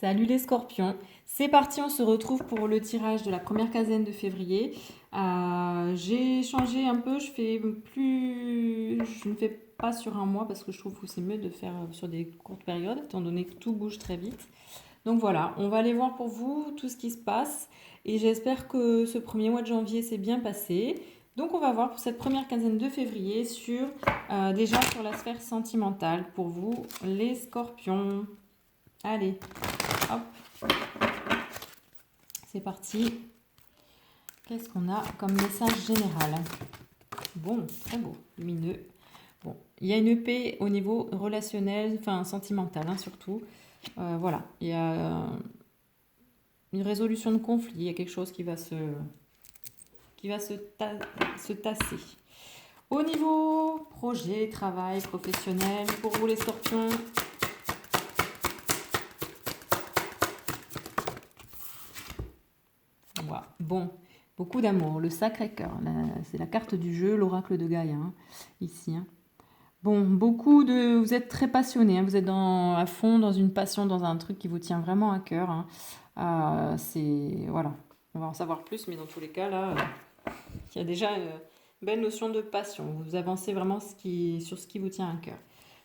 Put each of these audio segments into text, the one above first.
Salut les scorpions, c'est parti, on se retrouve pour le tirage de la première quinzaine de février. J'ai changé un peu, je ne fais pas sur un mois parce que je trouve que c'est mieux de faire sur des courtes périodes étant donné que tout bouge très vite. Donc voilà, on va aller voir pour vous tout ce qui se passe et j'espère que ce premier mois de janvier s'est bien passé. Donc on va voir pour cette première quinzaine de février déjà sur la sphère sentimentale pour vous les scorpions. Allez, hop, c'est parti. Qu'est-ce qu'on a comme message général? Bon, très beau, lumineux. Bon, il y a une épée au niveau relationnel, enfin sentimental surtout. Voilà, il y a une résolution de conflit, il y a quelque chose qui va se tasser. Au niveau projet, travail, professionnel, pour vous les scorpions, voilà. Bon, beaucoup d'amour, le Sacré-Cœur, c'est la carte du jeu, l'oracle de Gaïa, ici. Bon, vous êtes très passionné, vous êtes à fond dans une passion, dans un truc qui vous tient vraiment à cœur. Voilà, on va en savoir plus, mais dans tous les cas, là, il y a déjà une belle notion de passion. Vous avancez vraiment sur ce qui vous tient à cœur.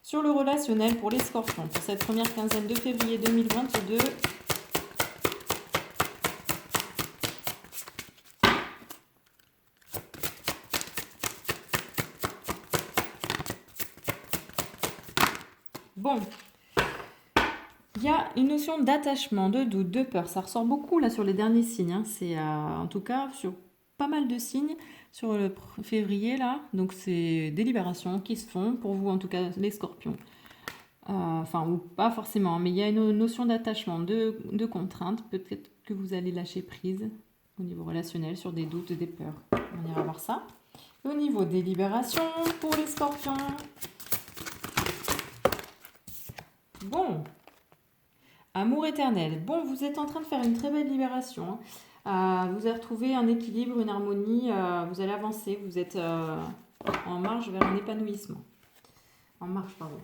Sur le relationnel pour les scorpions, pour cette première quinzaine de février 2022, bon, il y a une notion d'attachement, de doute, de peur. Ça ressort beaucoup là sur les derniers signes. C'est en tout cas sur pas mal de signes sur le février là. Donc c'est des libérations qui se font pour vous en tout cas les scorpions. Enfin ou pas forcément, mais il y a une notion d'attachement, de contrainte. Peut-être que vous allez lâcher prise au niveau relationnel sur des doutes, des peurs. On ira voir ça. Au niveau des libérations pour les scorpions. Bon, amour éternel. Bon, vous êtes en train de faire une très belle libération. Vous avez retrouvé un équilibre, une harmonie. Vous allez avancer. Vous êtes en marche vers un épanouissement. En marche, pardon.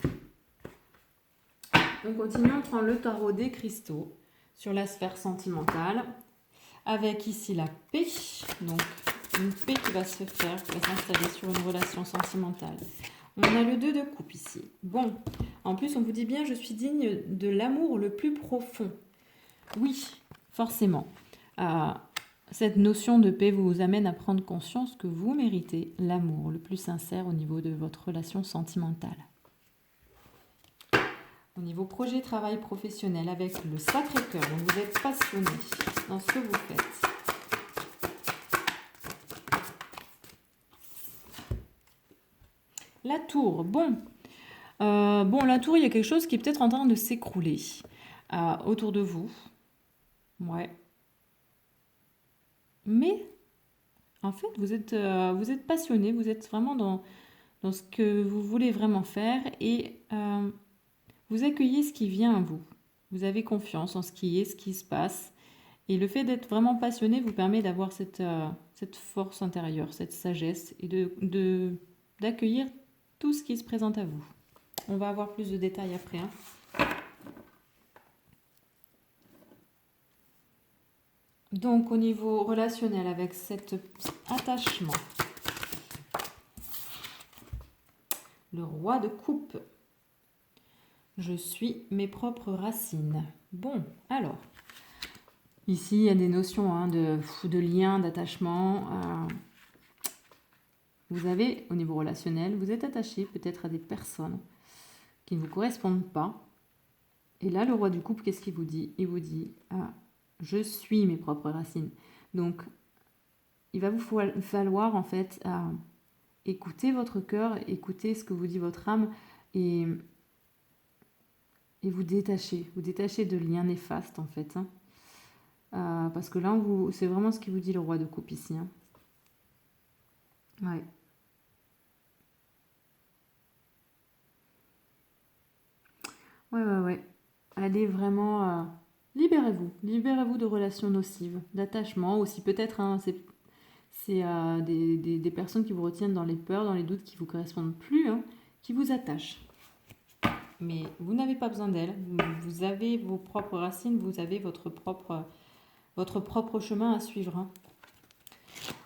On continue, on prend le tarot des cristaux sur la sphère sentimentale. Avec ici la paix. Donc, une paix qui va se faire, qui va s'installer sur une relation sentimentale. On a le 2 de coupe ici. Bon, en plus, on vous dit bien, je suis digne de l'amour le plus profond. Oui, forcément. Cette notion de paix vous amène à prendre conscience que vous méritez l'amour le plus sincère au niveau de votre relation sentimentale. Au niveau projet, travail professionnel, avec le Sacré-Cœur, donc vous êtes passionné dans ce que vous faites. La tour, bon, la tour, il y a quelque chose qui est peut-être en train de s'écrouler autour de vous. Ouais. Mais, en fait, vous êtes passionné, vous êtes vraiment dans ce que vous voulez vraiment faire et vous accueillez ce qui vient à vous. Vous avez confiance en ce qui est, ce qui se passe. Et le fait d'être vraiment passionné vous permet d'avoir cette force intérieure, cette sagesse et d'accueillir tout ce qui se présente à vous. On va avoir plus de détails après. Donc au niveau relationnel avec cet attachement, le roi de coupe, je suis mes propres racines. Bon, alors, ici il y a des notions de lien, d'attachement. Vous avez au niveau relationnel, vous êtes attaché peut-être à des personnes qui ne vous correspondent pas. Et là, le roi du couple, qu'est-ce qu'il vous dit? Il vous dit, je suis mes propres racines. Donc, il va vous falloir en fait écouter votre cœur, écouter ce que vous dit votre âme et vous détacher de liens néfastes en fait. Parce que là, c'est vraiment ce qu'il vous dit le roi de coupe ici. Ouais. Ouais. Allez vraiment... libérez-vous de relations nocives, d'attachement aussi peut-être. C'est des personnes qui vous retiennent dans les peurs, dans les doutes qui ne vous correspondent plus, qui vous attachent. mais vous n'avez pas besoin d'elle. Vous avez vos propres racines, vous avez votre propre chemin à suivre. Hein.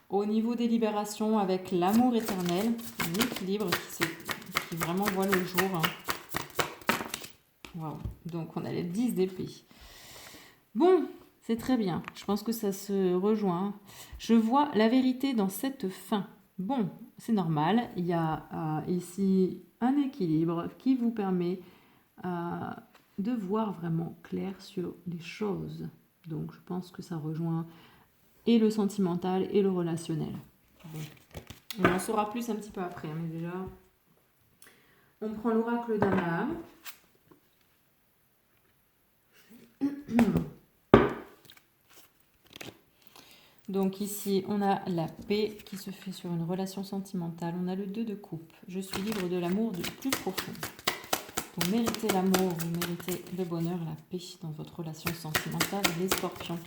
Au niveau des libérations, avec l'amour éternel, un équilibre qui vraiment voit le jour. Hein. Wow. Donc on a les 10 d'épée. Bon, c'est très bien. Je pense que ça se rejoint. Je vois la vérité dans cette fin. Bon, c'est normal. Il y a ici un équilibre qui vous permet de voir vraiment clair sur les choses. Donc je pense que ça rejoint et le sentimental et le relationnel. Bon. On en saura plus un petit peu après, mais déjà, on prend l'oracle d'Anaam. Donc ici, on a la paix qui se fait sur une relation sentimentale. On a le 2 de coupe. Je suis libre de l'amour du plus profond. Vous méritez l'amour, vous méritez le bonheur, la paix dans votre relation sentimentale. Les scorpions.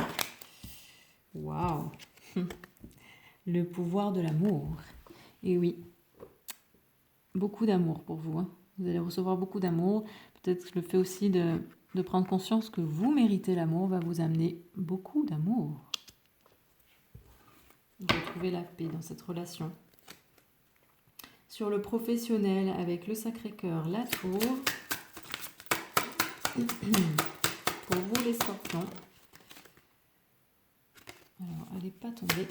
Waouh! Le pouvoir de l'amour. Et oui, beaucoup d'amour pour vous. Hein. Vous allez recevoir beaucoup d'amour. Peut-être que le fait aussi de prendre conscience que vous méritez l'amour va vous amener beaucoup d'amour. Vous retrouvez la paix dans cette relation. Sur le professionnel, avec le Sacré-Cœur, la Tour. Pour vous les scorpions. Alors, elle n'est pas tombée.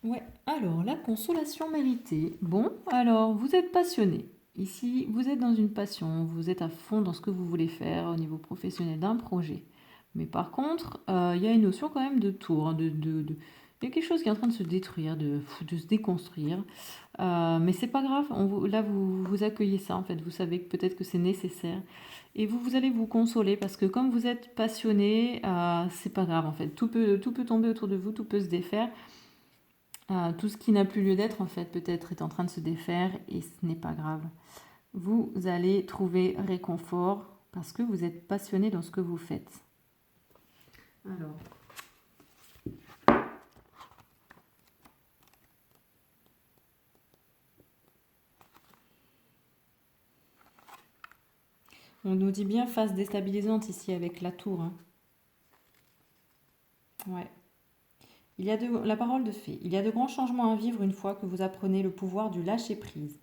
Ouais, alors la consolation méritée. Bon, alors vous êtes passionné. Ici, vous êtes dans une passion, vous êtes à fond dans ce que vous voulez faire au niveau professionnel d'un projet. Mais par contre, il y a une notion quand même de tour, hein, il y a quelque chose qui est en train de se détruire, de se déconstruire. Mais c'est pas grave, là vous accueillez ça en fait, vous savez que peut-être que c'est nécessaire. Et vous allez vous consoler parce que comme vous êtes passionné, c'est pas grave en fait. Tout peut tomber autour de vous, tout peut se défaire. Tout ce qui n'a plus lieu d'être, en fait, peut-être est en train de se défaire et ce n'est pas grave. Vous allez trouver réconfort parce que vous êtes passionné dans ce que vous faites. Alors. On nous dit bien phase déstabilisante ici avec la tour. Hein. Ouais. Il y a la parole de fée. Il y a de grands changements à vivre une fois que vous apprenez le pouvoir du lâcher-prise.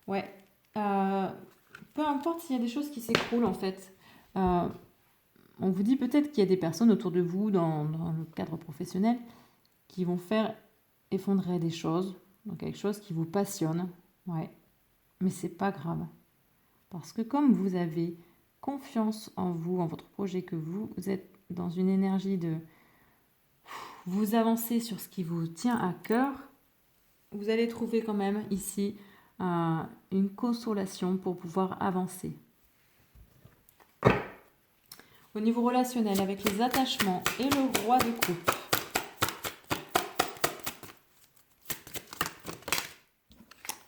Ouais. Peu importe s'il y a des choses qui s'écroulent en fait. On vous dit peut-être qu'il y a des personnes autour de vous dans le cadre professionnel qui vont faire effondrer des choses, donc quelque chose qui vous passionne. Ouais. Mais c'est pas grave. Parce que comme vous avez confiance en vous, en votre projet, que vous êtes dans une énergie de vous avancer sur ce qui vous tient à cœur, vous allez trouver quand même ici une consolation pour pouvoir avancer. Au niveau relationnel, avec les attachements et le roi de coupe.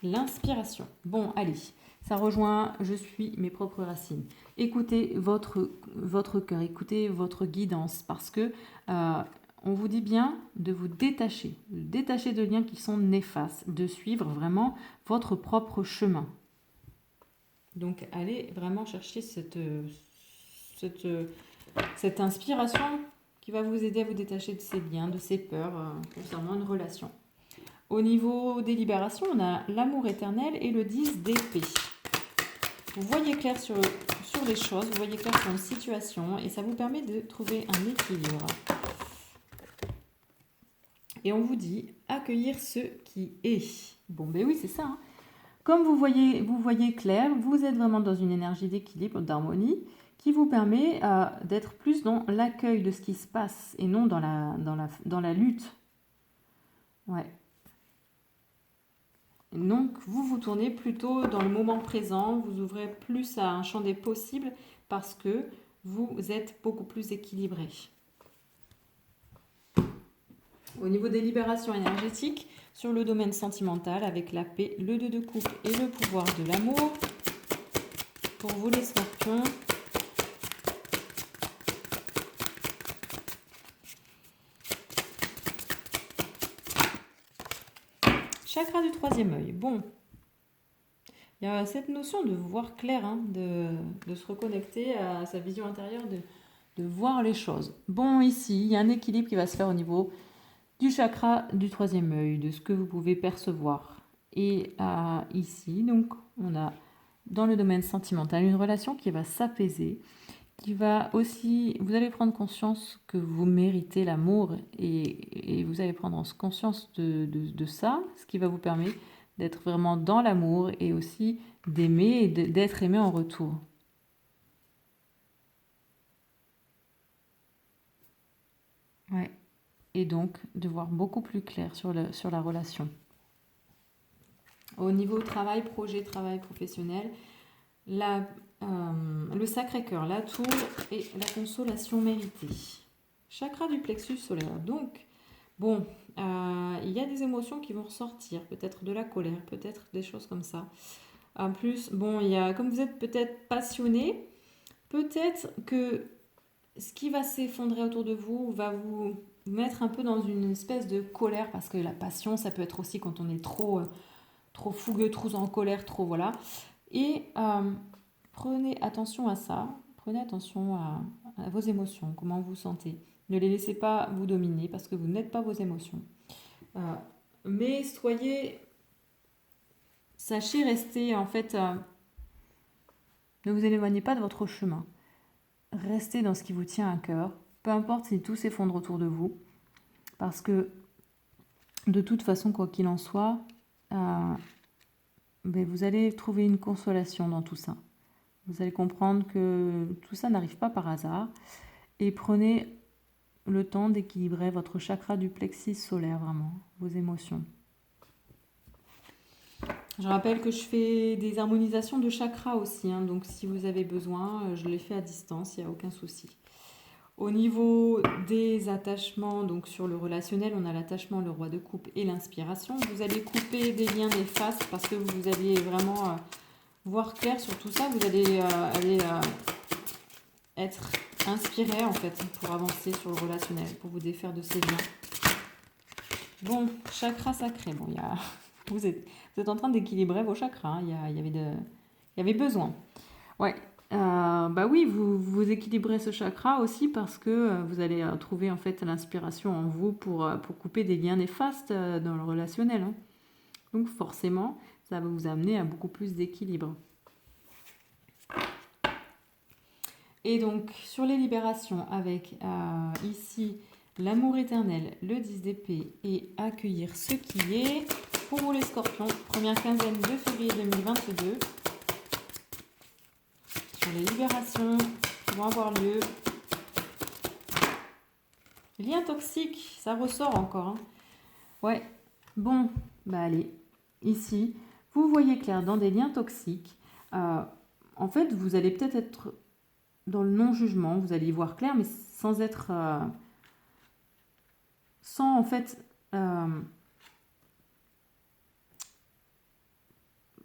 L'inspiration. Bon, allez, ça rejoint « Je suis mes propres racines ». Écoutez votre cœur, écoutez votre guidance parce que on vous dit bien de vous détacher de liens qui sont néfastes, de suivre vraiment votre propre chemin. Donc, allez vraiment chercher cette inspiration qui va vous aider à vous détacher de ces liens, de ces peurs concernant une relation. Au niveau des libérations, on a l'amour éternel et le 10 d'épée. Vous voyez clair sur les choses, vous voyez clair sur une situation et ça vous permet de trouver un équilibre. Et on vous dit accueillir ce qui est. Bon, ben oui, c'est ça. Hein. Comme vous voyez clair, vous êtes vraiment dans une énergie d'équilibre, d'harmonie, qui vous permet d'être plus dans l'accueil de ce qui se passe et non dans la lutte. Ouais. Donc, vous tournez plutôt dans le moment présent, vous ouvrez plus à un champ des possibles parce que vous êtes beaucoup plus équilibré. Au niveau des libérations énergétiques, sur le domaine sentimental, avec la paix, le 2 de coupe et le pouvoir de l'amour, pour vous les scorpions, Chakra du troisième œil. Bon, il y a cette notion de voir clair, hein, de se reconnecter à sa vision intérieure, de voir les choses. Bon, ici, il y a un équilibre qui va se faire au niveau du chakra du troisième œil, de ce que vous pouvez percevoir. Et ici, donc, on a dans le domaine sentimental une relation qui va s'apaiser, qui va aussi, vous allez prendre conscience que vous méritez l'amour et vous allez prendre conscience de ça, ce qui va vous permettre d'être vraiment dans l'amour et aussi d'aimer et d'être aimé en retour. Ouais. Et donc de voir beaucoup plus clair sur la relation. Au niveau travail, projet, travail professionnel, le Sacré-Cœur, la tour et la consolation méritée. Chakra du plexus solaire. Donc, bon, il y a des émotions qui vont ressortir, peut-être de la colère, peut-être des choses comme ça. En plus, bon, il y a, comme vous êtes peut-être passionné, peut-être que ce qui va s'effondrer autour de vous va vous mettre un peu dans une espèce de colère, parce que la passion, ça peut être aussi quand on est trop fougueux, trop en colère, trop voilà. Et prenez attention à ça, prenez attention à vos émotions, comment vous vous sentez. Ne les laissez pas vous dominer parce que vous n'êtes pas vos émotions. Mais sachez rester en fait, ne vous éloignez pas de votre chemin. Restez dans ce qui vous tient à cœur, peu importe si tout s'effondre autour de vous, parce que de toute façon, quoi qu'il en soit, vous allez trouver une consolation dans tout ça. Vous allez comprendre que tout ça n'arrive pas par hasard et prenez le temps d'équilibrer votre chakra du plexus solaire, vraiment, vos émotions. Je rappelle que je fais des harmonisations de chakras aussi, hein, donc si vous avez besoin, je les fais à distance, il n'y a aucun souci. Au niveau des attachements, donc sur le relationnel, on a l'attachement, le roi de coupe et l'inspiration. Vous allez couper des liens néfastes parce que vous allez vraiment voir clair sur tout ça. Vous allez être inspiré en fait pour avancer sur le relationnel, pour vous défaire de ces liens. Bon, chakra sacré. Bon, vous êtes en train d'équilibrer vos chakras. Hein. Il y avait besoin. Ouais. Oui, vous équilibrez ce chakra aussi parce que vous allez trouver en fait l'inspiration en vous pour couper des liens néfastes dans le relationnel. Hein. Donc forcément, ça va vous amener à beaucoup plus d'équilibre. Et donc sur les libérations avec ici l'amour éternel, le 10 d'épée et accueillir ce qui est. Pour vous les scorpions, première quinzaine de février 2022. Sur les libérations qui vont avoir lieu. Lien toxique, ça ressort encore. Hein. Ouais, bon, allez, ici, vous voyez clair dans des liens toxiques. En fait, vous allez peut-être être dans le non-jugement, vous allez y voir clair, mais sans être... sans en fait...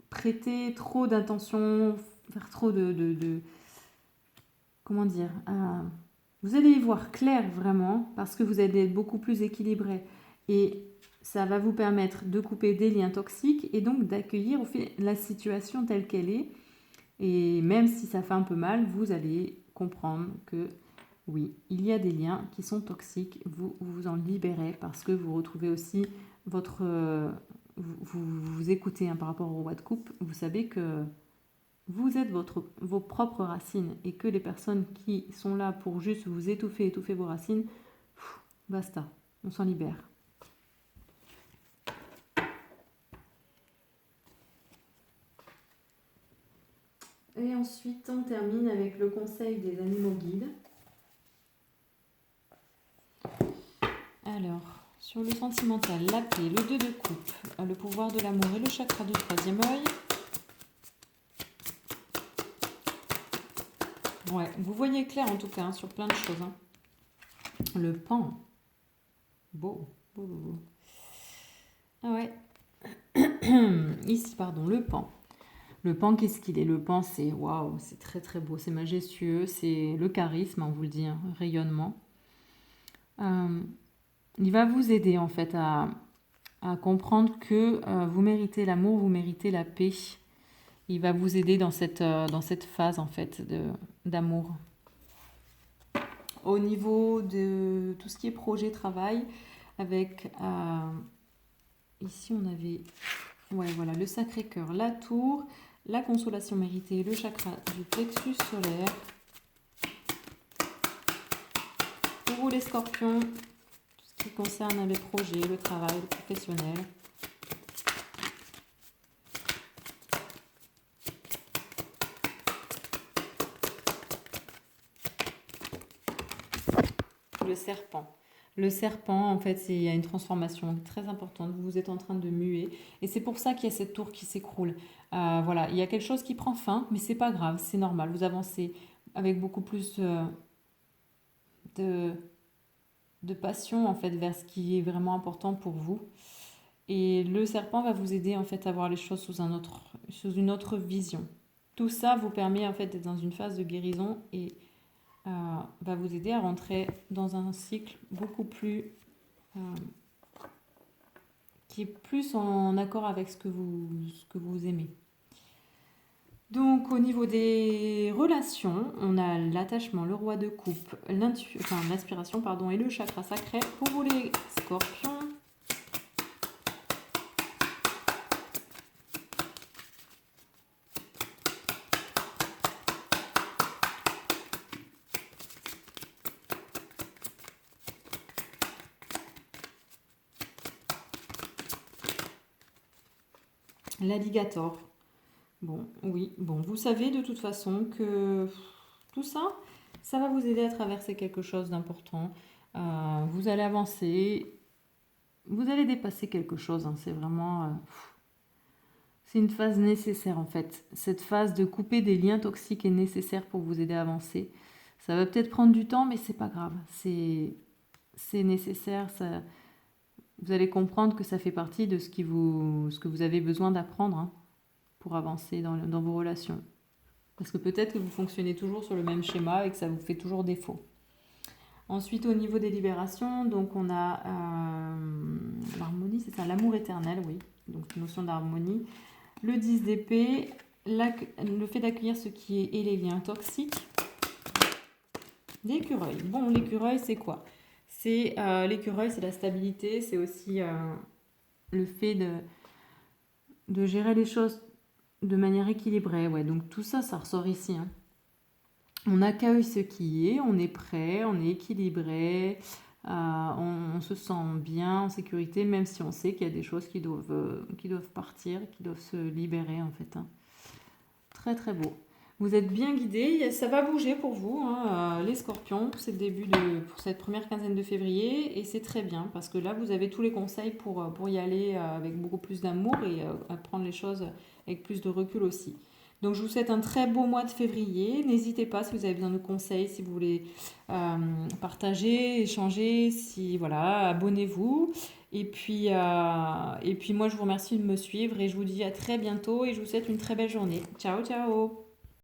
prêter trop d'intention, faire trop de comment dire, vous allez y voir clair vraiment parce que vous allez être beaucoup plus équilibré et ça va vous permettre de couper des liens toxiques et donc d'accueillir la situation telle qu'elle est et même si ça fait un peu mal, vous allez comprendre que oui, il y a des liens qui sont toxiques, vous vous en libérez parce que vous retrouvez aussi votre... vous écoutez hein, par rapport au roi de coupe, vous savez que vous êtes vos propres racines et que les personnes qui sont là pour juste vous étouffer vos racines, basta, on s'en libère. Et ensuite, on termine avec le conseil des animaux guides. Alors, sur le sentimental, la paix, le 2 de coupe, le pouvoir de l'amour et le chakra du troisième œil. Ouais, vous voyez clair en tout cas hein, sur plein de choses. Hein. Le pan. Beau. Ah ouais. Ici, pardon, le pan. Le pan, qu'est-ce qu'il est? Le pan, c'est waouh, c'est très très beau, c'est majestueux, c'est le charisme, on vous le dit, hein, rayonnement. Il va vous aider en fait à à comprendre que vous méritez l'amour, vous méritez la paix. Il va vous aider dans cette phase en fait d'amour. Au niveau de tout ce qui est projet, travail, avec ici on avait voilà, le Sacré-Cœur, la Tour, la consolation méritée, le chakra du plexus solaire. Pour vous les scorpions, tout ce qui concerne les projets, le travail, le professionnel. Le serpent. Le serpent, en fait, il y a une transformation très importante. Vous êtes en train de muer. Et c'est pour ça qu'il y a cette tour qui s'écroule. Voilà, il y a quelque chose qui prend fin, mais c'est pas grave, c'est normal. Vous avancez avec beaucoup plus de passion, en fait, vers ce qui est vraiment important pour vous. Et le serpent va vous aider, en fait, à voir les choses sous une autre vision. Tout ça vous permet, en fait, d'être dans une phase de guérison et va vous aider à rentrer dans un cycle beaucoup plus qui est plus en accord avec ce que vous aimez. Donc au niveau des relations, on a l'attachement, le roi de coupe, l'inspiration et le chakra sacré. Pour vous les scorpions, l'alligator. Bon, oui, bon, vous savez de toute façon que tout ça, ça va vous aider à traverser quelque chose d'important. Vous allez avancer, vous allez dépasser quelque chose. Hein, c'est vraiment... c'est une phase nécessaire en fait. Cette phase de couper des liens toxiques est nécessaire pour vous aider à avancer. Ça va peut-être prendre du temps, mais c'est pas grave. C'est nécessaire. Vous allez comprendre que ça fait partie de ce que vous avez besoin d'apprendre hein, pour avancer dans vos relations. Parce que peut-être que vous fonctionnez toujours sur le même schéma et que ça vous fait toujours défaut. Ensuite, au niveau des libérations, donc on a l'harmonie, c'est ça, l'amour éternel, oui. Donc notion d'harmonie. Le 10 d'épée, le fait d'accueillir ce qui est et les liens toxiques. L'écureuil. Bon, l'écureuil, c'est quoi? L'écureuil, c'est la stabilité, c'est aussi le fait de gérer les choses de manière équilibrée. Ouais, donc tout ça, ça ressort ici. Hein. On accueille ce qui est, on est prêt, on est équilibré, on se sent bien, en sécurité, même si on sait qu'il y a des choses qui doivent partir, qui doivent se libérer en fait. Hein. Très très beau. Vous êtes bien guidés, ça va bouger pour vous, hein, les scorpions, pour cette première quinzaine de février, et c'est très bien, parce que là, vous avez tous les conseils pour y aller avec beaucoup plus d'amour et prendre les choses avec plus de recul aussi. Donc je vous souhaite un très beau mois de février. N'hésitez pas si vous avez besoin de conseils, si vous voulez partager, échanger, abonnez-vous. Et puis moi je vous remercie de me suivre et je vous dis à très bientôt et je vous souhaite une très belle journée. Ciao ciao.